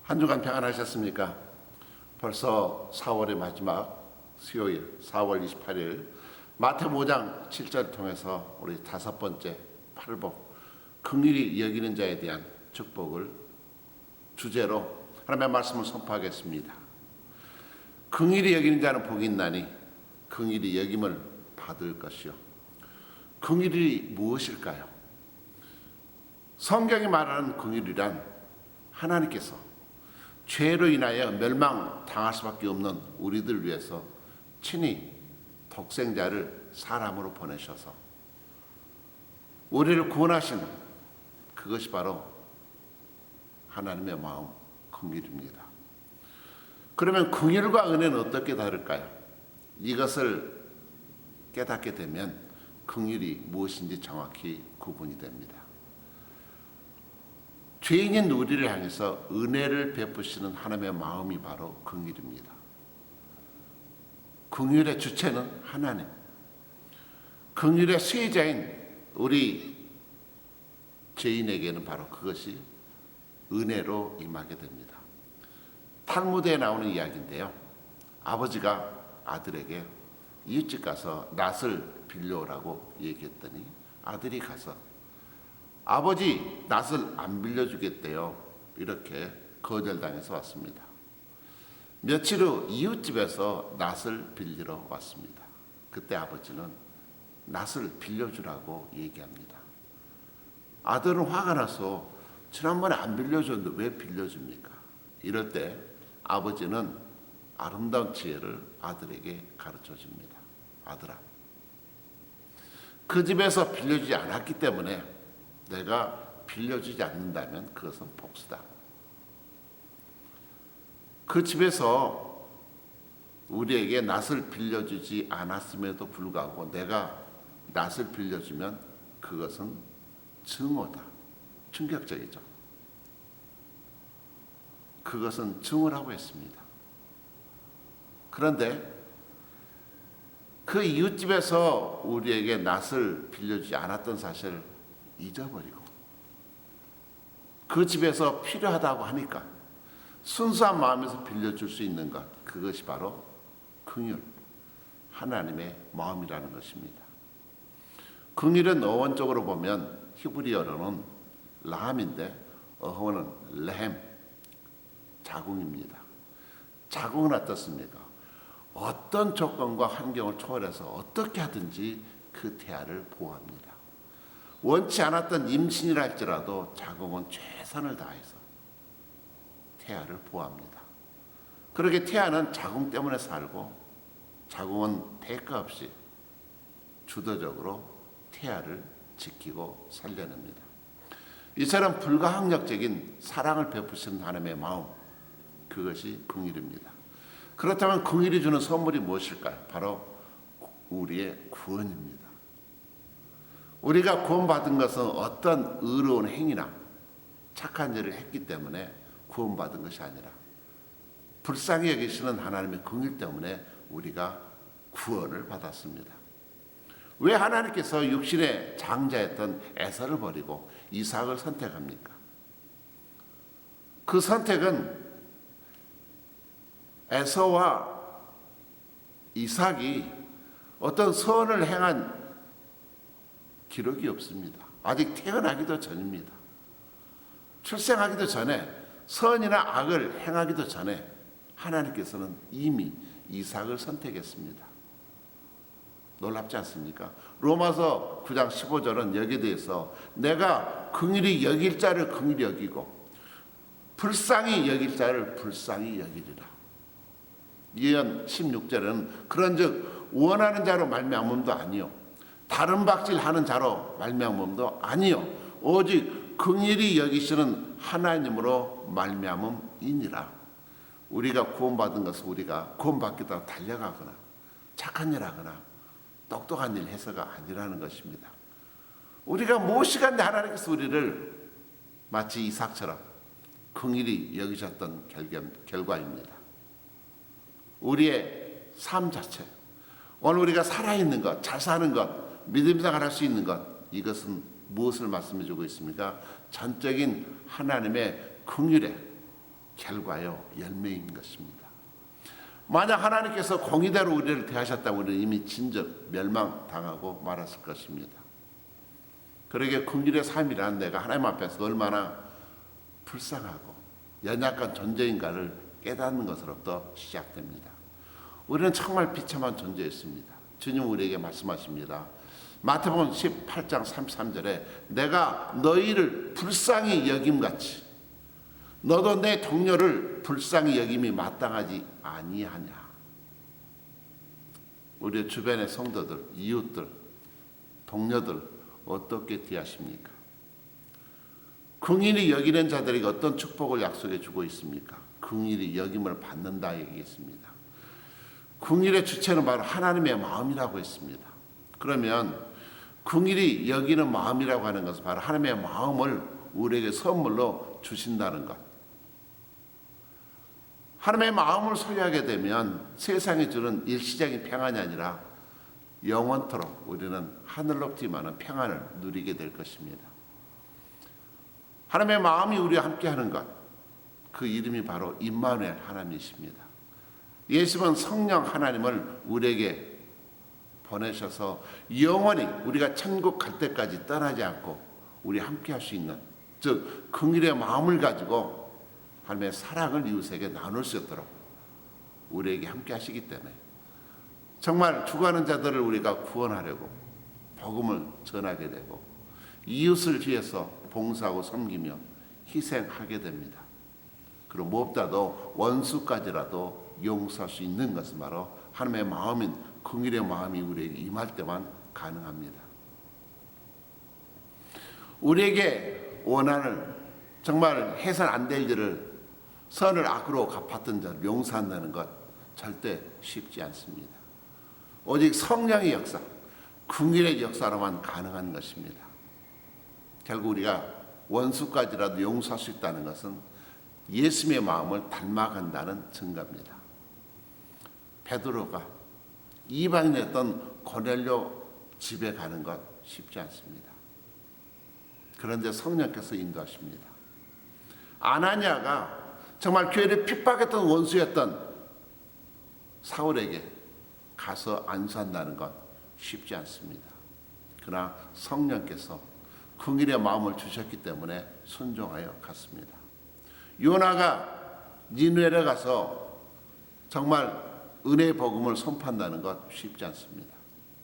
한 주간 평안하셨습니까? 벌써 4월의 마지막 수요일 4월 28일 마태복음 5장 7절을 통해서 우리 다섯 번째 팔복 긍휼히 여기는 자에 대한 축복을 주제로 하나님의 말씀을 선포하겠습니다. 긍휼히 여기는 자는 복이 있나니 긍휼히 여김을 받을 것이요. 긍휼이 무엇일까요? 성경이 말하는 긍휼이란 하나님께서 죄로 인하여 멸망당할 수밖에 없는 우리들 위해서 친히 독생자를 사람으로 보내셔서 우리를 구원하신 그것이 바로 하나님의 마음 긍휼입니다. 그러면 긍휼과 은혜는 어떻게 다를까요? 이것을 깨닫게 되면 긍휼이 무엇인지 정확히 구분이 됩니다. 죄인인 우리를 향해서 은혜를 베푸시는 하나님의 마음이 바로 긍휼입니다. 긍휼의 주체는 하나님, 긍휼의 수혜자인 우리 죄인에게는 바로 그것이 은혜로 임하게 됩니다. 탈무드에 나오는 이야기인데요. 아버지가 아들에게 이웃집 가서 낫을 빌려오라고 얘기했더니 아들이 가서 아버지 낫을 안 빌려주겠대요. 이렇게 거절당해서 왔습니다. 며칠 후 이웃집에서 낫을 빌리러 왔습니다. 그때 아버지는 낫을 빌려주라고 얘기합니다. 아들은 화가 나서 지난번에 안 빌려줬는데 왜 빌려줍니까? 이럴 때 아버지는 아름다운 지혜를 아들에게 가르쳐 줍니다. 아들아, 그 집에서 빌려주지 않았기 때문에 내가 빌려주지 않는다면 그것은 복수다. 그 집에서 우리에게 낫을 빌려주지 않았음에도 불구하고 내가 낫을 빌려주면 그것은 증오다. 충격적이죠. 그것은 증오라고 했습니다. 그런데 그 이웃집에서 우리에게 낫을 빌려주지 않았던 사실을 잊어버리고 그 집에서 필요하다고 하니까 순수한 마음에서 빌려줄 수 있는 것, 그것이 바로 긍휼, 하나님의 마음이라는 것입니다. 긍휼은 어원적으로 보면 히브리어로는 라함인데 어원은 레헴, 자궁입니다. 자궁은 어떻습니까? 어떤 조건과 환경을 초월해서 어떻게 하든지 그 태아를 보호합니다. 원치 않았던 임신이라 할지라도 자궁은 최선을 다해서 태아를 보호합니다. 그렇게 태아는 자궁 때문에 살고 자궁은 대가 없이 주도적으로 태아를 지키고 살려냅니다. 이처럼 불가항력적인 사랑을 베푸시는 하나님의 마음, 그것이 긍휼입니다. 그렇다면 긍휼이 주는 선물이 무엇일까요? 바로 우리의 구원입니다. 우리가 구원받은 것은 어떤 의로운 행위나 착한 일을 했기 때문에 구원받은 것이 아니라 불쌍히 여기시는 하나님의 긍휼 때문에 우리가 구원을 받았습니다. 왜 하나님께서 육신의 장자였던 에서를 버리고 이삭을 선택합니까? 그 선택은 에서와 이삭이 어떤 선을 행한 기록이 없습니다. 아직 태어나기도 전입니다. 출생하기도 전에 선이나 악을 행하기도 전에 하나님께서는 이미 이삭을 선택했습니다. 놀랍지 않습니까? 로마서 9장 15절은 여기에 대해서 내가 긍휼히 여길 자를 긍휼히 여기고 불쌍히 여길 자를 불쌍히 여기리라. 예언 16절은 그런즉 원하는 자로 말미암음도 아니요 다른 박질하는 자로 말미암음도 아니요 오직 긍휼히 여기시는 하나님으로 말미암음이니라. 우리가 구원받은 것은 우리가 구원받기다 달려가거나 착한 일 하거나 똑똑한 일 해서가 아니라는 것입니다. 우리가 무엇이간데 하나님께서 우리를 마치 이삭처럼 긍휼히 여기셨던 결과입니다. 우리의 삶 자체, 오늘 우리가 살아있는 것, 잘 사는 것, 믿음 생활할 수 있는 것, 이것은 무엇을 말씀해 주고 있습니까? 전적인 하나님의 긍휼의 결과요 열매인 것입니다. 만약 하나님께서 공의대로 우리를 대하셨다면 우리는 이미 진즉 멸망당하고 말았을 것입니다. 그러게 긍휼의 삶이란 내가 하나님 앞에서 얼마나 불쌍하고 연약한 존재인가를 깨닫는 것으로부터 시작됩니다. 우리는 정말 비참한 존재였습니다. 주님 우리에게 말씀하십니다. 마태복음 18장 33절에 내가 너희를 불쌍히 여김같이 너도 내 동료를 불쌍히 여김이 마땅하지 아니하냐. 우리 주변의 성도들, 이웃들, 동료들 어떻게 대하십니까? 긍휼히 여기는 자들에게 어떤 축복을 약속해 주고 있습니까? 긍휼히 여김을 받는다 얘기했습니다. 긍휼의 주체는 바로 하나님의 마음이라고 했습니다. 그러면 긍휼히 여기는 마음이라고 하는 것은 바로 하나님의 마음을 우리에게 선물로 주신다는 것. 하나님의 마음을 소유하게 되면 세상에 주는 일시적인 평안이 아니라 영원토록 우리는 하늘 높지만은 평안을 누리게 될 것입니다. 하나님의 마음이 우리와 함께하는 것, 그 이름이 바로 임마누엘 하나님이십니다. 예수님은 성령 하나님을 우리에게 보내셔서 영원히 우리가 천국 갈 때까지 떠나지 않고 우리 함께할 수 있는, 즉 긍휼의 마음을 가지고 하나님의 사랑을 이웃에게 나눌 수 있도록 우리에게 함께하시기 때문에 정말 죽어가는 자들을 우리가 구원하려고 복음을 전하게 되고 이웃을 위해서 봉사하고 섬기며 희생하게 됩니다. 그리고 무엇보다도 원수까지라도 용서할 수 있는 것은 바로 하나님의 마음인 긍휼의 마음이 우리에게 임할 때만 가능합니다. 우리에게 원한을 정말 해서는 안 될 일을 선을 악으로 갚았던 자를 용서한다는 것 절대 쉽지 않습니다. 오직 성령의 역사, 긍휼의 역사로만 가능한 것입니다. 결국 우리가 원수까지라도 용서할 수 있다는 것은 예수님의 마음을 닮아간다는 증거입니다. 베드로가 이방인이었던 고넬료 집에 가는 것 쉽지 않습니다. 그런데 성령께서 인도하십니다. 아나니아가 정말 교회를 핍박했던 원수였던 사울에게 가서 안수한다는 것 쉽지 않습니다. 그러나 성령께서 긍휼의 마음을 주셨기 때문에 순종하여 갔습니다. 요나가 니느웨에 가서 정말 은혜의 복음을 선포한다는 것 쉽지 않습니다.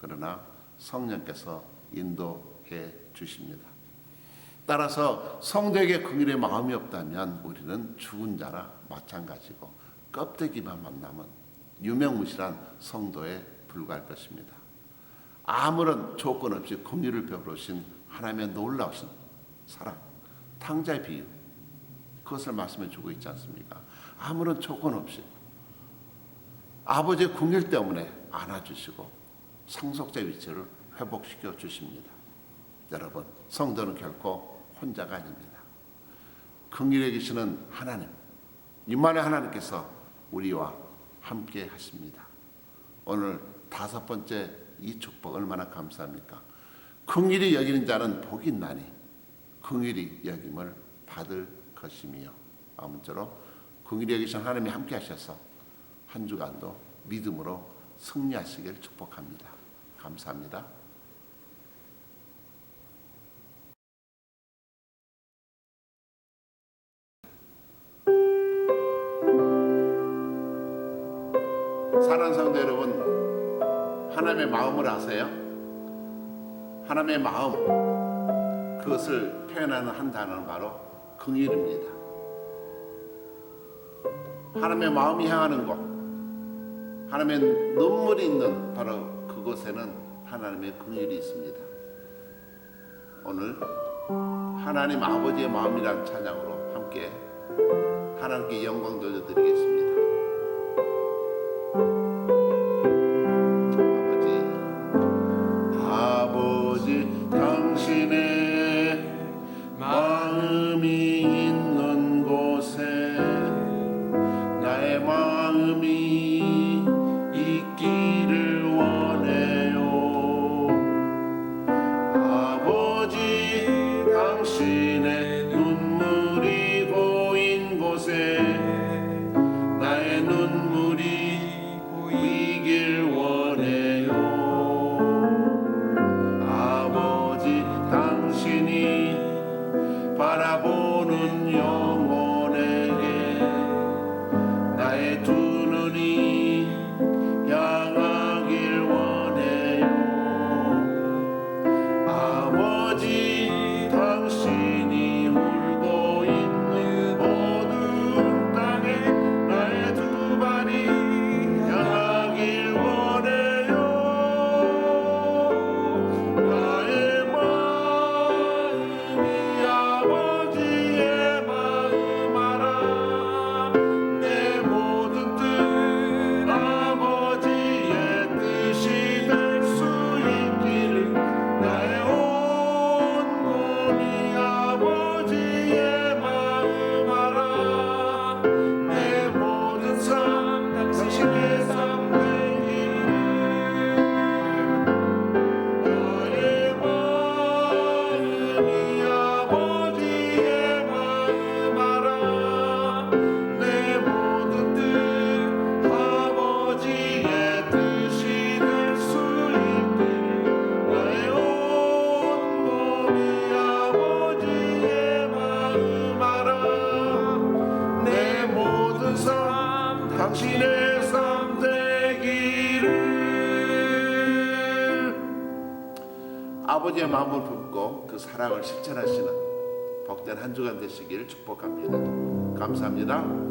그러나 성령께서 인도해 주십니다. 따라서 성도에게 긍휼의 마음이 없다면 우리는 죽은 자나 마찬가지고 껍데기만 만나면 유명무실한 성도에 불과할 것입니다. 아무런 조건 없이 긍휼을 베풀으신 하나님의 놀라우신 사랑, 탕자의 비유, 그것을 말씀해 주고 있지 않습니까? 아무런 조건 없이 아버지의 긍휼 때문에 안아주시고 상속자 위치를 회복시켜 주십니다. 여러분, 성도는 결코 혼자가 아닙니다. 긍휼히 계시는 하나님, 임마누엘 하나님께서 우리와 함께 하십니다. 오늘 5번째 이 축복 얼마나 감사합니까? 긍휼히 여기는 자는 복이 있나니 긍휼히 여김을 받을 것이며, 아무쪼록 긍휼히 여기신 하나님이 함께 하셔서 한 주간도 믿음으로 승리하시길 축복합니다. 감사합니다. 사랑하는 성도 여러분, 하나님의 마음을 아세요? 하나님의 마음, 그것을 표현하는 한 단어는 바로 긍휼입니다. 하나님의 마음이 향하는 곳, 하나님의 눈물이 있는 바로 그곳에는 하나님의 긍휼이 있습니다. 오늘 하나님 아버지의 마음이란 찬양으로 함께 하나님께 영광 돌려드리겠습니다. 당신의 마음이 있는 곳에 나의 마음이 있기를 원해요. 아버지, 당신의 눈물이 고인 곳에 누리길 원해요. 아버지 당신이 바라보는 영혼에게 나의 두 눈이 향하길 원해요. 아버지 당신이 울고 있는 어두운 땅에 나의 두 발이 향하길 원해요. 나의 마음이 아버지의 마음 알아. 내 모든 뜻 아버지의 뜻이 될 수 있기를. 나의 온 몸이 아버지의 마음 알아. 내 모든 삶 당신의 삶 되기를. 나의 마음이 아버지의 마음 알아. 내 모든 뜻 아버지의 뜻이 될 수 있기를. 나의 온 몸이 아버지의 마음 알아. 내 모든 삶 당신의 삶 되기를. 아버지의 마음을 품고 그 사랑을 실천하시는 복된 한 주간 되시길 축복합니다. 감사합니다.